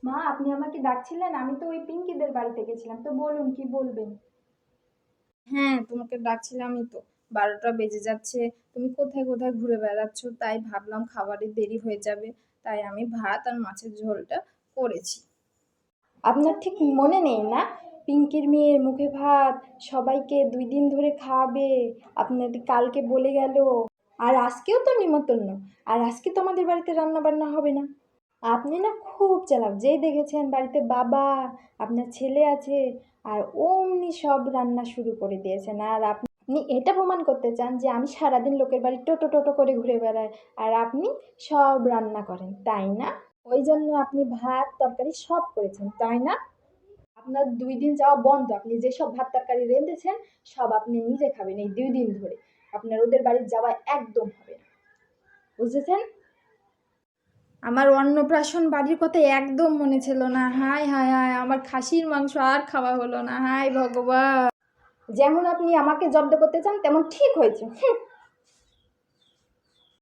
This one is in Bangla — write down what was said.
মা, আপনি আমাকে ডাকছিলেন? আমি তো ওই পিঙ্কিদের বাড়িতে গেছিলাম, তো বলুন কি বলবেন। হ্যাঁ, তোমাকে ডাকছিলামই তো। 12টা বেজে যাচ্ছে। তুমি কোথায় কোথায় ঘুরে বেড়াচ্ছ, তাই ভাবলাম খাবারের দেরি হয়ে যাবে, তাই আমি ভাত আর মাছের ঝোলটা করেছি। আপনার ঠিক মনে নেই না? পিঙ্কির মেয়ের মুখে ভাত সবাইকে 2 দিন ধরে খাওয়াবে, আপনাদের কালকে বলে গেল। আর আজকেও তো নিমন্ত্রণ, আর আজকে তো আমাদের বাড়িতে রান্না বান্না হবে না। আপনি না খুব চালাক, যেই দেখেছেন বাড়িতে বাবা, আপনার ছেলে আছে, আর অমনি সব রান্না শুরু করে দিয়েছেন। আর আপনি এটা প্রমাণ করতে চান যে আমি সারাদিন লোকের বাড়ি টোটো টোটো করে ঘুরে বেড়াই, আর আপনি সব রান্না করেন, তাই না? ওই জন্য আপনি ভাত তরকারি সব করেছেন, তাই না? আপনার 2 দিন যাওয়া বন্ধ, আপনি যেসব ভাত তরকারি রেঁধেছেন সব আপনি নিজে খাবেন এই 2 দিন ধরে। আপনার ওদের বাড়ি যাওয়া একদম হবে না, বুঝেছেন? আমার অন্নপ্রাশন বাড়ির কথা একদম মনে ছিল না। হায় হায় হায়, আমার খাসির মাংস আর খাওয়া হলো না। হায় ভগবান। যেমন আপনি আমাকে জব্দ করতে চান তেমন ঠিক হয়েছে।